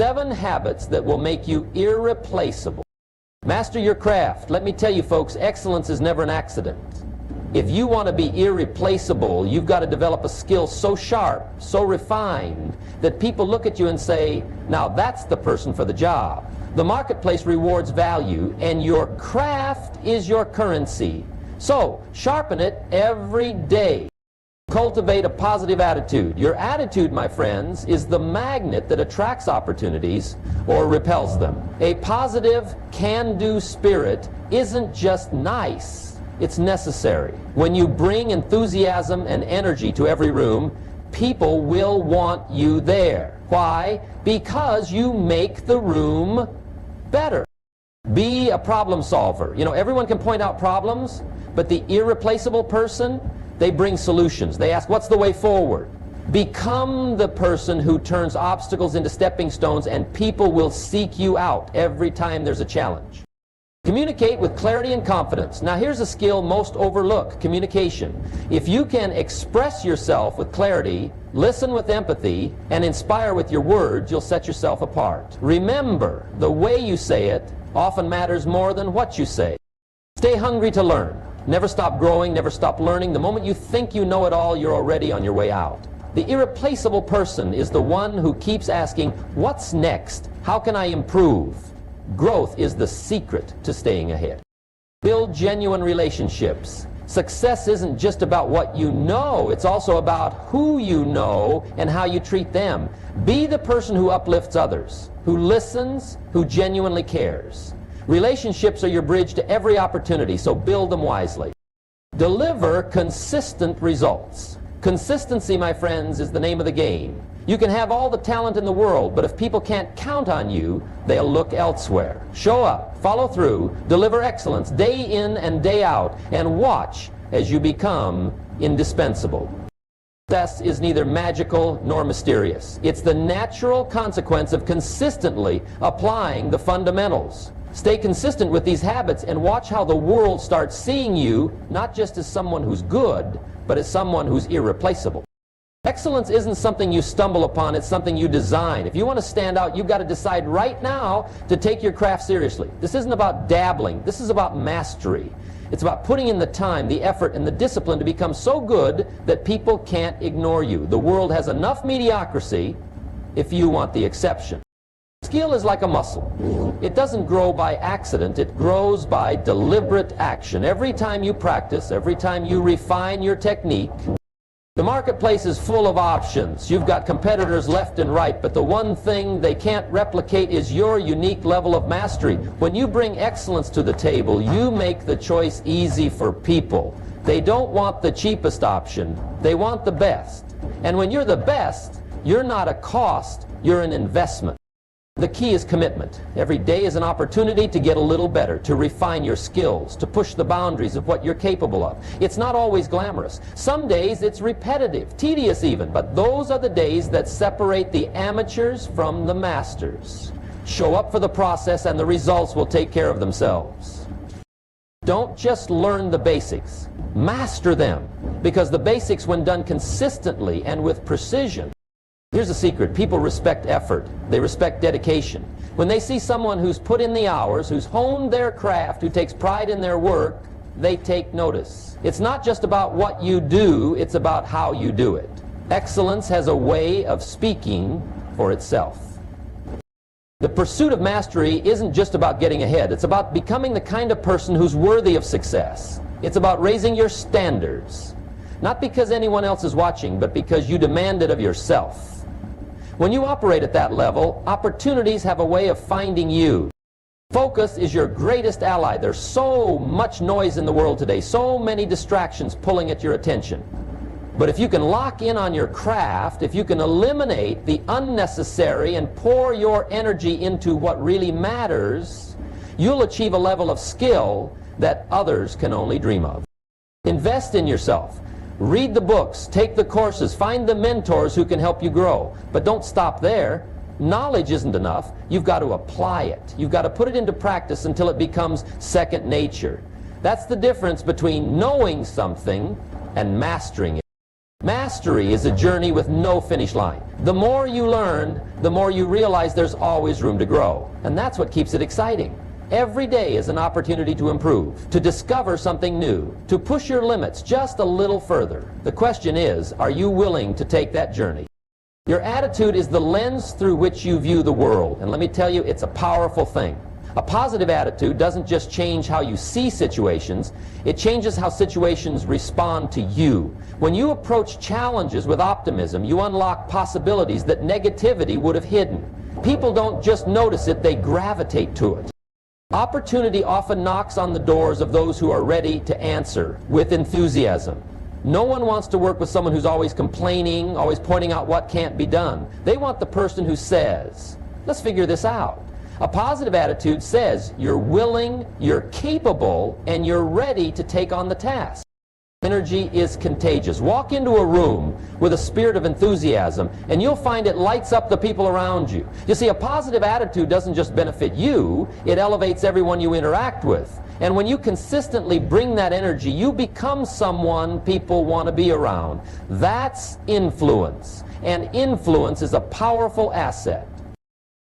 7 habits that will make you irreplaceable. Master your craft. Let me tell you folks, excellence is never an accident. If you want to be irreplaceable, you've got to develop a skill so sharp, so refined, that people look at you and say, now that's the person for the job. The marketplace rewards value, and your craft is your currency. So, sharpen it every day. Cultivate a positive attitude. Your attitude, my friends, is the magnet that attracts opportunities or repels them. A positive, can-do spirit isn't just nice, it's necessary. When you bring enthusiasm and energy to every room, people will want you there. Why? Because you make the room better. Be a problem solver. You know, everyone can point out problems, but the irreplaceable person, they bring solutions. They ask, what's the way forward? Become the person who turns obstacles into stepping stones, and people will seek you out every time there's a challenge. Communicate with clarity and confidence. Now here's a skill most overlooked, communication. If you can express yourself with clarity, listen with empathy, and inspire with your words, you'll set yourself apart. Remember, the way you say it often matters more than what you say. Stay hungry to learn. Never stop growing, never stop learning. The moment you think you know it all, you're already on your way out. The irreplaceable person is the one who keeps asking, what's next? How can I improve? Growth is the secret to staying ahead. Build genuine relationships. Success isn't just about what you know, it's also about who you know and how you treat them. Be the person who uplifts others, who listens, who genuinely cares. Relationships are your bridge to every opportunity, so build them wisely. Deliver consistent results. Consistency, my friends, is the name of the game. You can have all the talent in the world, but if people can't count on you, they'll look elsewhere. Show up, follow through, deliver excellence day in and day out, and watch as you become indispensable. Success is neither magical nor mysterious. It's the natural consequence of consistently applying the fundamentals. Stay consistent with these habits and watch how the world starts seeing you not just as someone who's good, but as someone who's irreplaceable. Excellence isn't something you stumble upon, it's something you design. If you want to stand out, you've got to decide right now to take your craft seriously. This isn't about dabbling, this is about mastery. It's about putting in the time, the effort, and the discipline to become so good that people can't ignore you. The world has enough mediocrity if you want the exception. Skill is like a muscle. It doesn't grow by accident, it grows by deliberate action. Every time you practice, every time you refine your technique. The marketplace is full of options. You've got competitors left and right, but the one thing they can't replicate is your unique level of mastery. When you bring excellence to the table, you make the choice easy for people. They don't want the cheapest option, they want the best. And when you're the best, you're not a cost, you're an investment. The key is commitment. Every day is an opportunity to get a little better, to refine your skills, to push the boundaries of what you're capable of. It's not always glamorous. Some days it's repetitive, tedious even, but those are the days that separate the amateurs from the masters. Show up for the process and the results will take care of themselves. Don't just learn the basics, master them, because the basics, when done consistently and with precision. Here's a secret. People respect effort. They respect dedication. When they see someone who's put in the hours, who's honed their craft, who takes pride in their work, they take notice. It's not just about what you do, it's about how you do it. Excellence has a way of speaking for itself. The pursuit of mastery isn't just about getting ahead. It's about becoming the kind of person who's worthy of success. It's about raising your standards. Not because anyone else is watching, but because you demand it of yourself. When you operate at that level, opportunities have a way of finding you. Focus is your greatest ally. There's so much noise in the world today, so many distractions pulling at your attention. But if you can lock in on your craft, if you can eliminate the unnecessary and pour your energy into what really matters, you'll achieve a level of skill that others can only dream of. Invest in yourself. Read the books, take the courses, find the mentors who can help you grow. But don't stop there. Knowledge isn't enough. You've got to apply it. You've got to put it into practice until it becomes second nature. That's the difference between knowing something and mastering it. Mastery is a journey with no finish line. The more you learn, the more you realize there's always room to grow. And that's what keeps it exciting. Every day is an opportunity to improve, to discover something new, to push your limits just a little further. The question is, are you willing to take that journey? Your attitude is the lens through which you view the world. And let me tell you, it's a powerful thing. A positive attitude doesn't just change how you see situations, it changes how situations respond to you. When you approach challenges with optimism, you unlock possibilities that negativity would have hidden. People don't just notice it, they gravitate to it. Opportunity often knocks on the doors of those who are ready to answer with enthusiasm. No one wants to work with someone who's always complaining, always pointing out what can't be done. They want the person who says, let's figure this out. A positive attitude says you're willing, you're capable, and you're ready to take on the task. Energy is contagious. Walk into a room with a spirit of enthusiasm, and you'll find it lights up the people around you. You see, a positive attitude doesn't just benefit you, it elevates everyone you interact with. And when you consistently bring that energy, you become someone people want to be around. That's influence. And influence is a powerful asset.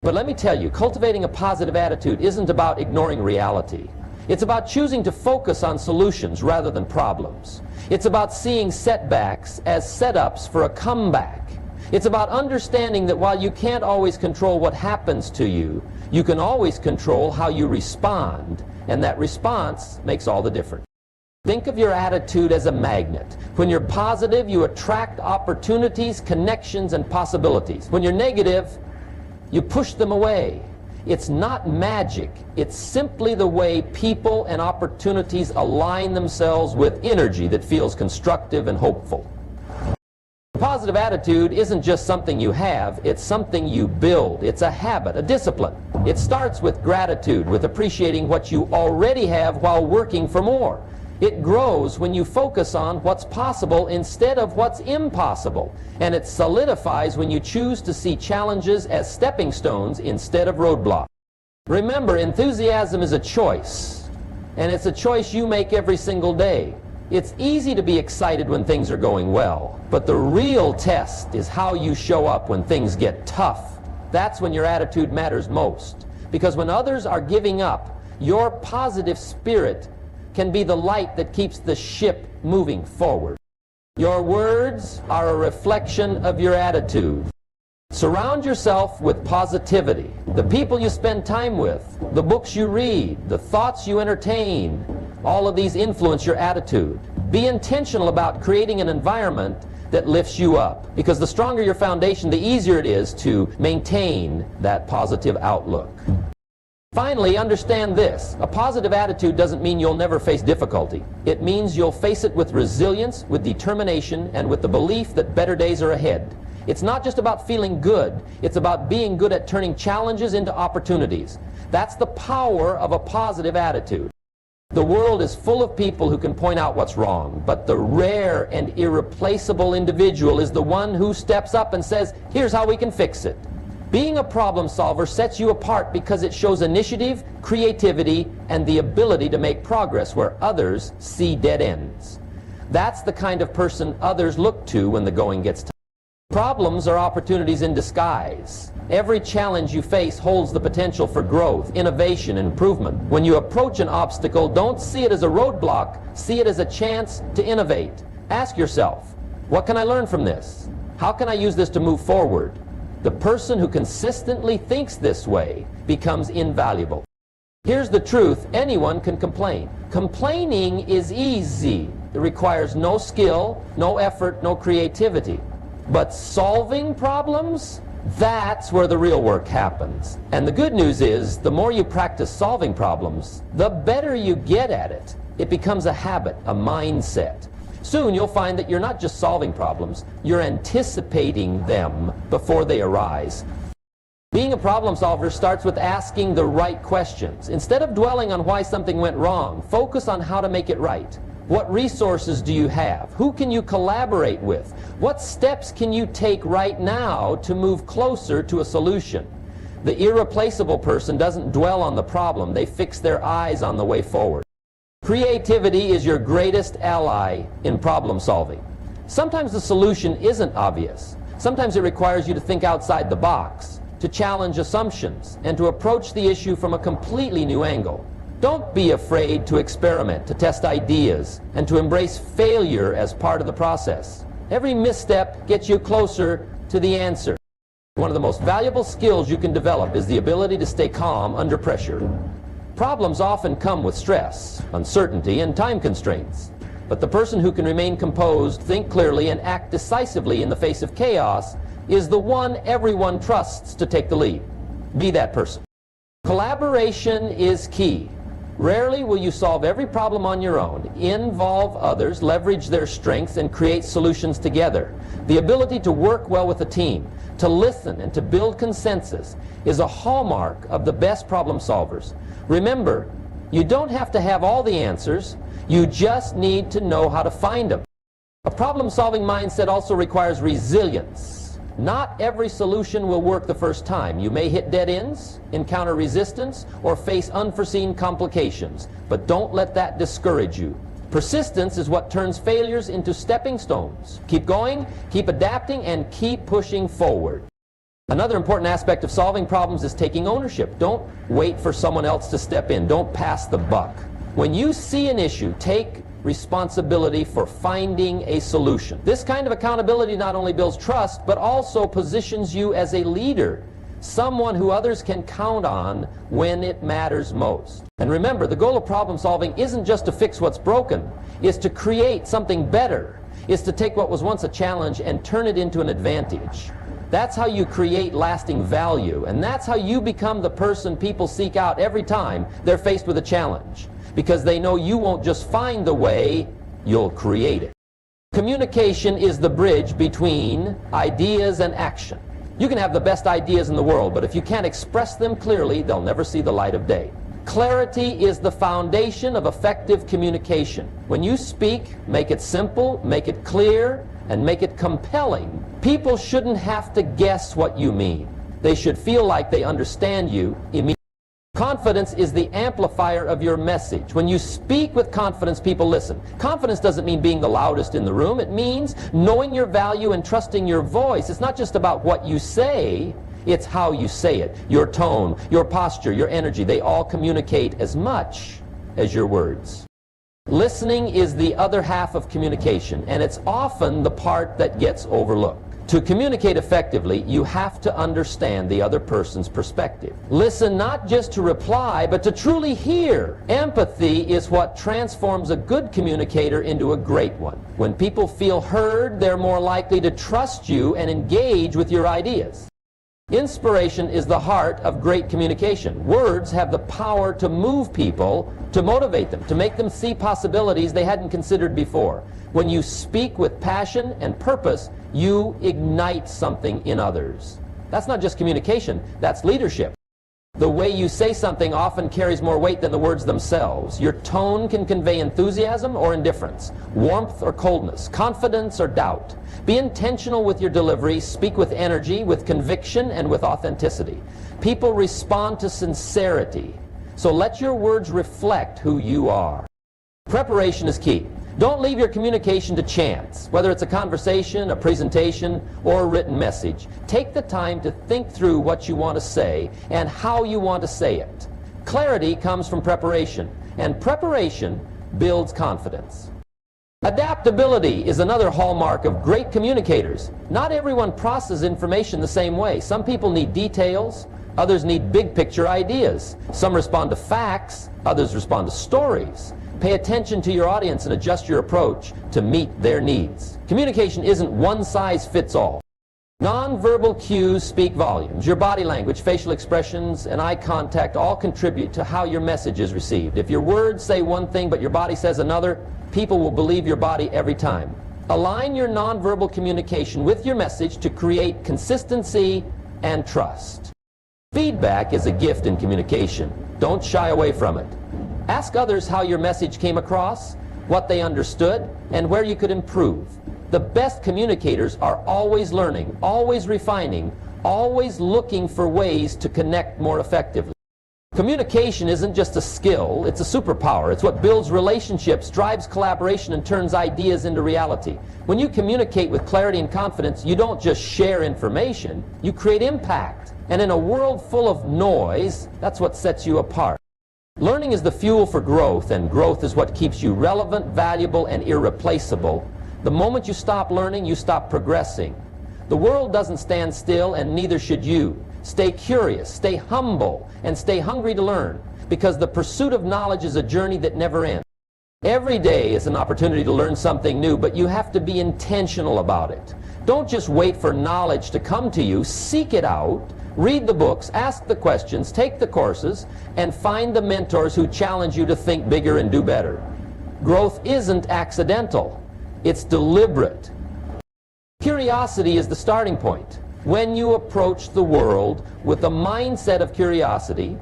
But let me tell you, cultivating a positive attitude isn't about ignoring reality. It's about choosing to focus on solutions rather than problems. It's about seeing setbacks as setups for a comeback. It's about understanding that while you can't always control what happens to you, you can always control how you respond, and that response makes all the difference. Think of your attitude as a magnet. When you're positive, you attract opportunities, connections, and possibilities. When you're negative, you push them away. It's not magic. It's simply the way people and opportunities align themselves with energy that feels constructive and hopeful. A positive attitude isn't just something you have, it's something you build. It's a habit, a discipline. It starts with gratitude, with appreciating what you already have while working for more. It grows when you focus on what's possible instead of what's impossible. And it solidifies when you choose to see challenges as stepping stones instead of roadblocks. Remember, enthusiasm is a choice. And it's a choice you make every single day. It's easy to be excited when things are going well. But the real test is how you show up when things get tough. That's when your attitude matters most. Because when others are giving up, your positive spirit can be the light that keeps the ship moving forward. Your words are a reflection of your attitude. Surround yourself with positivity. The people you spend time with, the books you read, the thoughts you entertain, all of these influence your attitude. Be intentional about creating an environment that lifts you up, because the stronger your foundation, the easier it is to maintain that positive outlook. Finally, understand this. A positive attitude doesn't mean you'll never face difficulty. It means you'll face it with resilience, with determination, and with the belief that better days are ahead. It's not just about feeling good. It's about being good at turning challenges into opportunities. That's the power of a positive attitude. The world is full of people who can point out what's wrong, but the rare and irreplaceable individual is the one who steps up and says, here's how we can fix it. Being a problem solver sets you apart because it shows initiative, creativity, and the ability to make progress where others see dead ends. That's the kind of person others look to when the going gets tough. Problems are opportunities in disguise. Every challenge you face holds the potential for growth, innovation, and improvement. When you approach an obstacle, don't see it as a roadblock, see it as a chance to innovate. Ask yourself, what can I learn from this? How can I use this to move forward? The person who consistently thinks this way becomes invaluable. Here's the truth, anyone can complain. Complaining is easy. It requires no skill, no effort, no creativity. But solving problems, that's where the real work happens. And the good news is, the more you practice solving problems, the better you get at it. It becomes a habit, a mindset. Soon you'll find that you're not just solving problems, you're anticipating them before they arise. Being a problem solver starts with asking the right questions. Instead of dwelling on why something went wrong, focus on how to make it right. What resources do you have? Who can you collaborate with? What steps can you take right now to move closer to a solution? The irreplaceable person doesn't dwell on the problem, they fix their eyes on the way forward. Creativity is your greatest ally in problem solving. Sometimes the solution isn't obvious. Sometimes it requires you to think outside the box, to challenge assumptions, and to approach the issue from a completely new angle. Don't be afraid to experiment, to test ideas, and to embrace failure as part of the process. Every misstep gets you closer to the answer. One of the most valuable skills you can develop is the ability to stay calm under pressure. Problems often come with stress, uncertainty, and time constraints. But the person who can remain composed, think clearly, and act decisively in the face of chaos is the one everyone trusts to take the lead. Be that person. Collaboration is key. Rarely will you solve every problem on your own. Involve others, leverage their strengths, and create solutions together. The ability to work well with a team, to listen, and to build consensus is a hallmark of the best problem solvers. Remember, you don't have to have all the answers. You just need to know how to find them. A problem-solving mindset also requires resilience. Not every solution will work the first time. You may hit dead ends, encounter resistance, or face unforeseen complications. But don't let that discourage you. Persistence is what turns failures into stepping stones. Keep going, keep adapting, and keep pushing forward. Another important aspect of solving problems is taking ownership. Don't wait for someone else to step in. Don't pass the buck. When you see an issue, take responsibility for finding a solution. This kind of accountability not only builds trust, but also positions you as a leader, someone who others can count on when it matters most. And remember, the goal of problem solving isn't just to fix what's broken, it's to create something better. It's to take what was once a challenge and turn it into an advantage. That's how you create lasting value, and that's how you become the person people seek out every time they're faced with a challenge. Because they know you won't just find the way, you'll create it. Communication is the bridge between ideas and action. You can have the best ideas in the world, but if you can't express them clearly, they'll never see the light of day. Clarity is the foundation of effective communication. When you speak, make it simple, make it clear, and make it compelling. People shouldn't have to guess what you mean. They should feel like they understand you immediately. Confidence is the amplifier of your message. When you speak with confidence, people listen. Confidence doesn't mean being the loudest in the room. It means knowing your value and trusting your voice. It's not just about what you say, it's how you say it. Your tone, your posture, your energy, they all communicate as much as your words. Listening is the other half of communication, and it's often the part that gets overlooked. To communicate effectively, you have to understand the other person's perspective. Listen not just to reply, but to truly hear. Empathy is what transforms a good communicator into a great one. When people feel heard, they're more likely to trust you and engage with your ideas. Inspiration is the heart of great communication. Words have the power to move people, to motivate them, to make them see possibilities they hadn't considered before. When you speak with passion and purpose, you ignite something in others. That's not just communication, that's leadership. The way you say something often carries more weight than the words themselves. Your tone can convey enthusiasm or indifference, warmth or coldness, confidence or doubt. Be intentional with your delivery, speak with energy, with conviction, and with authenticity. People respond to sincerity, so let your words reflect who you are. Preparation is key. Don't leave your communication to chance, whether it's a conversation, a presentation, or a written message. Take the time to think through what you want to say and how you want to say it. Clarity comes from preparation, and preparation builds confidence. Adaptability is another hallmark of great communicators. Not everyone processes information the same way. Some people need details, others need big picture ideas. Some respond to facts, others respond to stories. Pay attention to your audience and adjust your approach to meet their needs. Communication isn't one size fits all. Nonverbal cues speak volumes. Your body language, facial expressions, and eye contact all contribute to how your message is received. If your words say one thing but your body says another, people will believe your body every time. Align your nonverbal communication with your message to create consistency and trust. Feedback is a gift in communication. Don't shy away from it. Ask others how your message came across, what they understood, and where you could improve. The best communicators are always learning, always refining, always looking for ways to connect more effectively. Communication isn't just a skill, it's a superpower. It's what builds relationships, drives collaboration, and turns ideas into reality. When you communicate with clarity and confidence, you don't just share information, you create impact. And in a world full of noise, that's what sets you apart. Learning is the fuel for growth, and growth is what keeps you relevant, valuable, and irreplaceable. The moment you stop learning, you stop progressing. The world doesn't stand still, and neither should you. Stay curious, stay humble, and stay hungry to learn, because the pursuit of knowledge is a journey that never ends. Every day is an opportunity to learn something new, but you have to be intentional about it. Don't just wait for knowledge to come to you. Seek it out, read the books, ask the questions, take the courses, and find the mentors who challenge you to think bigger and do better. Growth isn't accidental, it's deliberate. Curiosity is the starting point. When you approach the world with the mindset of curiosity,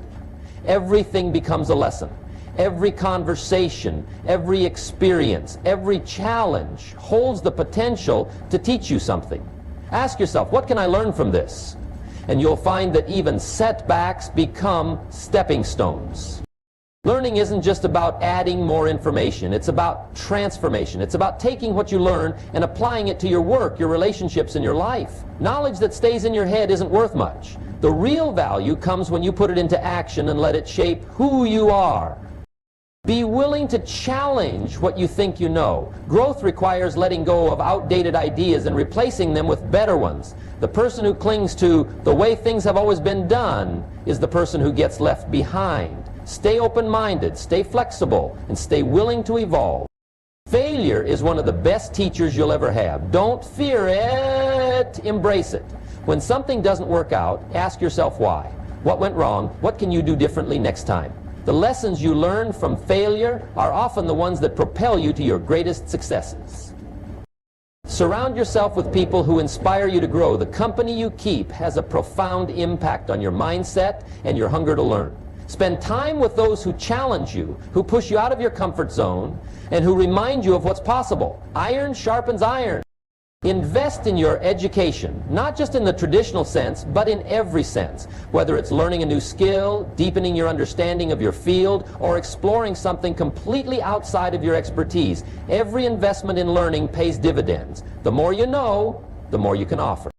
everything becomes a lesson. Every conversation, every experience, every challenge holds the potential to teach you something. Ask yourself, what can I learn from this? And you'll find that even setbacks become stepping stones. Learning isn't just about adding more information. It's about transformation. It's about taking what you learn and applying it to your work, your relationships, and your life. Knowledge that stays in your head isn't worth much. The real value comes when you put it into action and let it shape who you are. Be willing to challenge what you think you know. Growth requires letting go of outdated ideas and replacing them with better ones. The person who clings to the way things have always been done is the person who gets left behind. Stay open-minded, stay flexible, and stay willing to evolve. Failure is one of the best teachers you'll ever have. Don't fear it, embrace it. When something doesn't work out, ask yourself why. What went wrong? What can you do differently next time? The lessons you learn from failure are often the ones that propel you to your greatest successes. Surround yourself with people who inspire you to grow. The company you keep has a profound impact on your mindset and your hunger to learn. Spend time with those who challenge you, who push you out of your comfort zone, and who remind you of what's possible. Iron sharpens iron. Invest in your education, not just in the traditional sense, but in every sense. Whether it's learning a new skill, deepening your understanding of your field, or exploring something completely outside of your expertise, every investment in learning pays dividends. The more you know, the more you can offer.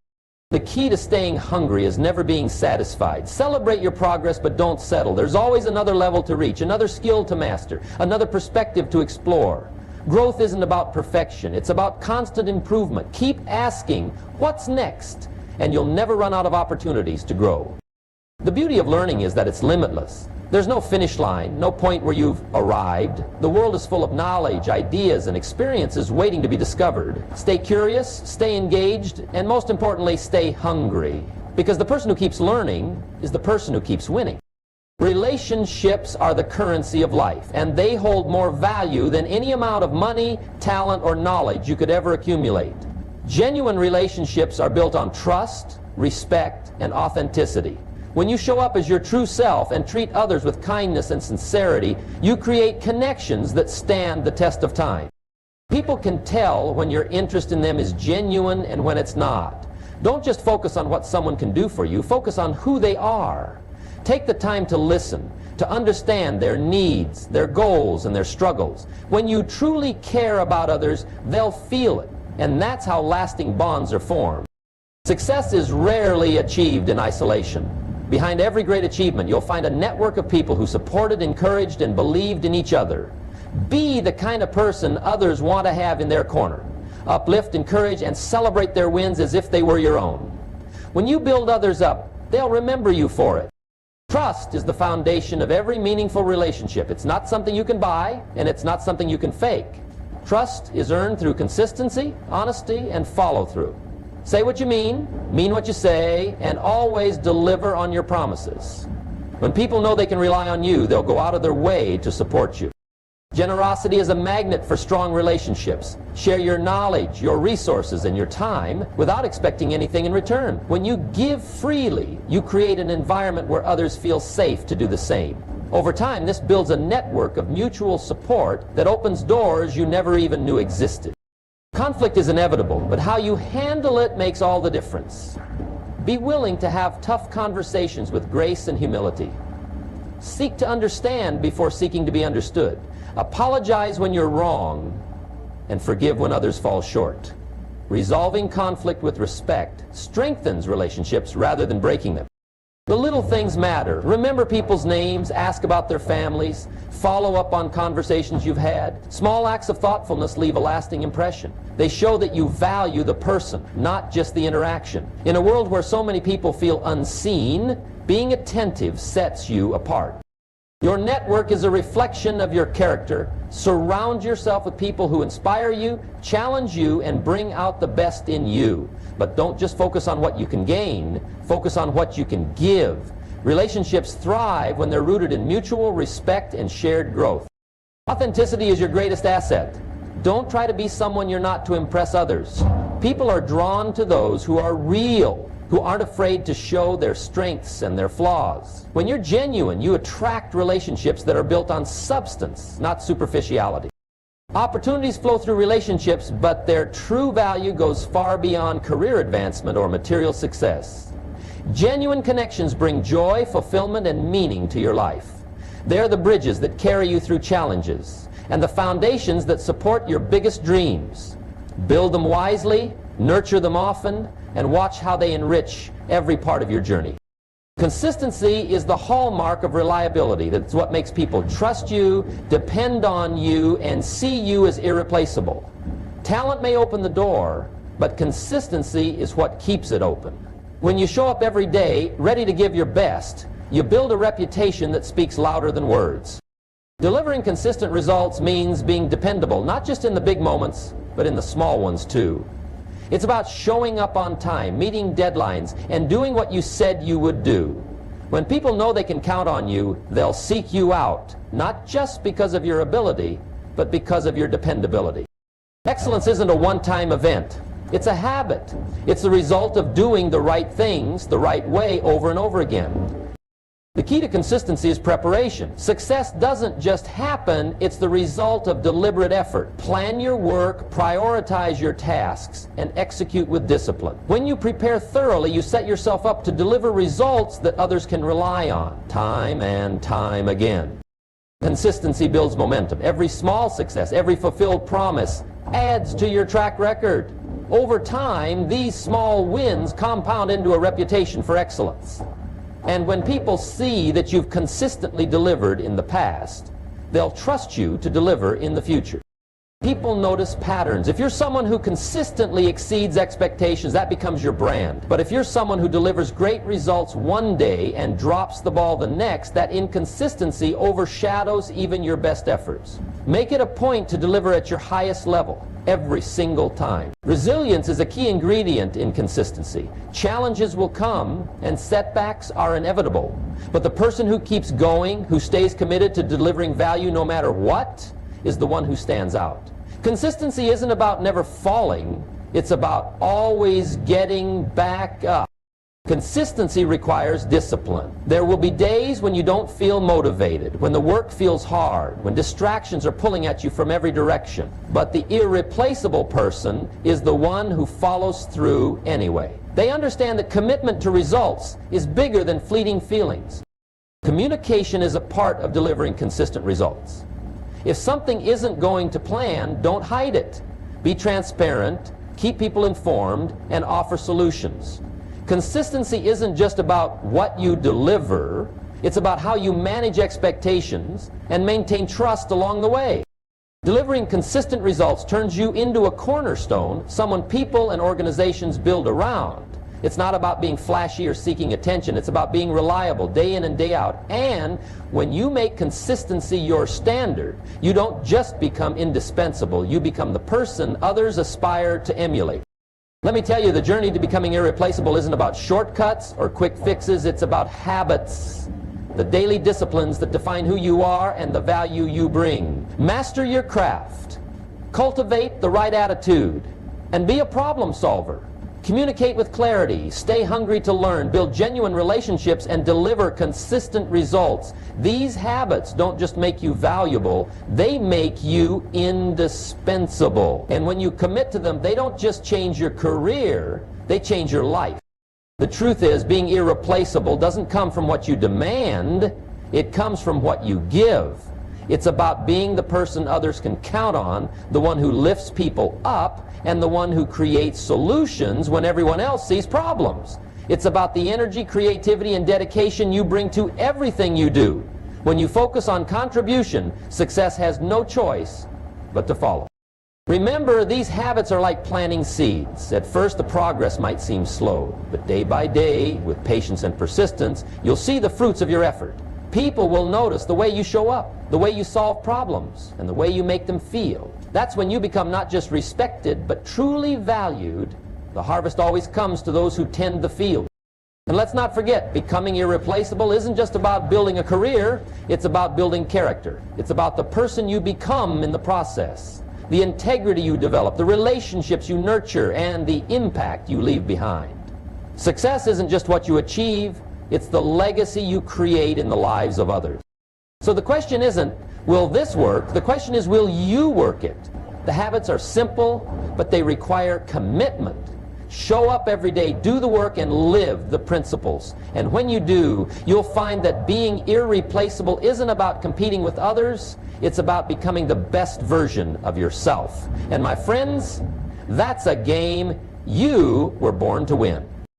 The key to staying hungry is never being satisfied. Celebrate your progress, but don't settle. There's always another level to reach, another skill to master, another perspective to explore. Growth isn't about perfection. It's about constant improvement. Keep asking, what's next? And you'll never run out of opportunities to grow. The beauty of learning is that it's limitless. There's no finish line, no point where you've arrived. The world is full of knowledge, ideas, and experiences waiting to be discovered. Stay curious, stay engaged, and most importantly, stay hungry. Because the person who keeps learning is the person who keeps winning. Relationships are the currency of life, and they hold more value than any amount of money, talent, or knowledge you could ever accumulate. Genuine relationships are built on trust, respect, and authenticity. When you show up as your true self and treat others with kindness and sincerity, you create connections that stand the test of time. People can tell when your interest in them is genuine and when it's not. Don't just focus on what someone can do for you, focus on who they are. Take the time to listen, to understand their needs, their goals, and their struggles. When you truly care about others, they'll feel it, and that's how lasting bonds are formed. Success is rarely achieved in isolation. Behind every great achievement, you'll find a network of people who supported, encouraged, and believed in each other. Be the kind of person others want to have in their corner. Uplift, encourage, and celebrate their wins as if they were your own. When you build others up, they'll remember you for it. Trust is the foundation of every meaningful relationship. It's not something you can buy, and it's not something you can fake. Trust is earned through consistency, honesty, and follow-through. Say what you mean what you say, and always deliver on your promises. When people know they can rely on you, they'll go out of their way to support you. Generosity is a magnet for strong relationships. Share your knowledge, your resources, and your time without expecting anything in return. When you give freely, you create an environment where others feel safe to do the same. Over time, this builds a network of mutual support that opens doors you never even knew existed. Conflict is inevitable, but how you handle it makes all the difference. Be willing to have tough conversations with grace and humility. Seek to understand before seeking to be understood. Apologize when you're wrong and forgive when others fall short. Resolving conflict with respect strengthens relationships rather than breaking them. The little things matter. Remember people's names, ask about their families, follow up on conversations you've had. Small acts of thoughtfulness leave a lasting impression. They show that you value the person, not just the interaction. In a world where so many people feel unseen, being attentive sets you apart. Your network is a reflection of your character. Surround yourself with people who inspire you, challenge you, and bring out the best in you. But don't just focus on what you can gain, focus on what you can give. Relationships thrive when they're rooted in mutual respect and shared growth. Authenticity is your greatest asset. Don't try to be someone you're not to impress others. People are drawn to those who are real, who aren't afraid to show their strengths and their flaws. When you're genuine, you attract relationships that are built on substance, not superficiality. Opportunities flow through relationships, but their true value goes far beyond career advancement or material success. Genuine connections bring joy, fulfillment, and meaning to your life. They're the bridges that carry you through challenges, and the foundations that support your biggest dreams. Build them wisely, nurture them often, and watch how they enrich every part of your journey. Consistency is the hallmark of reliability. That's what makes people trust you, depend on you, and see you as irreplaceable. Talent may open the door, but consistency is what keeps it open. When you show up every day, ready to give your best, you build a reputation that speaks louder than words. Delivering consistent results means being dependable, not just in the big moments, but in the small ones too. It's about showing up on time, meeting deadlines, and doing what you said you would do. When people know they can count on you, they'll seek you out, not just because of your ability, but because of your dependability. Excellence isn't a one-time event. It's a habit. It's the result of doing the right things the right way over and over again. The key to consistency is preparation. Success doesn't just happen, it's the result of deliberate effort. Plan your work, prioritize your tasks, and execute with discipline. When you prepare thoroughly, you set yourself up to deliver results that others can rely on, time and time again. Consistency builds momentum. Every small success, every fulfilled promise adds to your track record. Over time, these small wins compound into a reputation for excellence. And when people see that you've consistently delivered in the past, they'll trust you to deliver in the future. People notice patterns. If you're someone who consistently exceeds expectations, that becomes your brand. But if you're someone who delivers great results one day and drops the ball the next, that inconsistency overshadows even your best efforts. Make it a point to deliver at your highest level every single time. Resilience is a key ingredient in consistency. Challenges will come and setbacks are inevitable. But the person who keeps going, who stays committed to delivering value no matter what, is the one who stands out. Consistency isn't about never falling, it's about always getting back up. Consistency requires discipline. There will be days when you don't feel motivated, when the work feels hard, when distractions are pulling at you from every direction. But the irreplaceable person is the one who follows through anyway. They understand that commitment to results is bigger than fleeting feelings. Communication is a part of delivering consistent results. If something isn't going to plan, don't hide it. Be transparent, keep people informed, and offer solutions. Consistency isn't just about what you deliver, it's about how you manage expectations and maintain trust along the way. Delivering consistent results turns you into a cornerstone, someone people and organizations build around. It's not about being flashy or seeking attention. It's about being reliable day in and day out. And when you make consistency your standard, you don't just become indispensable. You become the person others aspire to emulate. Let me tell you, the journey to becoming irreplaceable isn't about shortcuts or quick fixes. It's about habits, the daily disciplines that define who you are and the value you bring. Master your craft. Cultivate the right attitude. And be a problem solver. Communicate with clarity, stay hungry to learn, build genuine relationships, and deliver consistent results. These habits don't just make you valuable, they make you indispensable. And when you commit to them, they don't just change your career, they change your life. The truth is, being irreplaceable doesn't come from what you demand, It comes from what you give. It's about being the person others can count on, the one who lifts people up, and the one who creates solutions when everyone else sees problems. It's about the energy, creativity, and dedication you bring to everything you do. When you focus on contribution, success has no choice but to follow. Remember, these habits are like planting seeds. At first, the progress might seem slow, but day by day, with patience and persistence, you'll see the fruits of your effort. People will notice the way you show up, the way you solve problems, and the way you make them feel. That's when you become not just respected, but truly valued. The harvest always comes to those who tend the field. And let's not forget, becoming irreplaceable isn't just about building a career, it's about building character. It's about the person you become in the process, the integrity you develop, the relationships you nurture, and the impact you leave behind. Success isn't just what you achieve, it's the legacy you create in the lives of others. So the question isn't, will this work? The question is, will you work it? The habits are simple, but they require commitment. Show up every day, do the work, and live the principles. And when you do, you'll find that being irreplaceable isn't about competing with others, it's about becoming the best version of yourself. And my friends, that's a game you were born to win.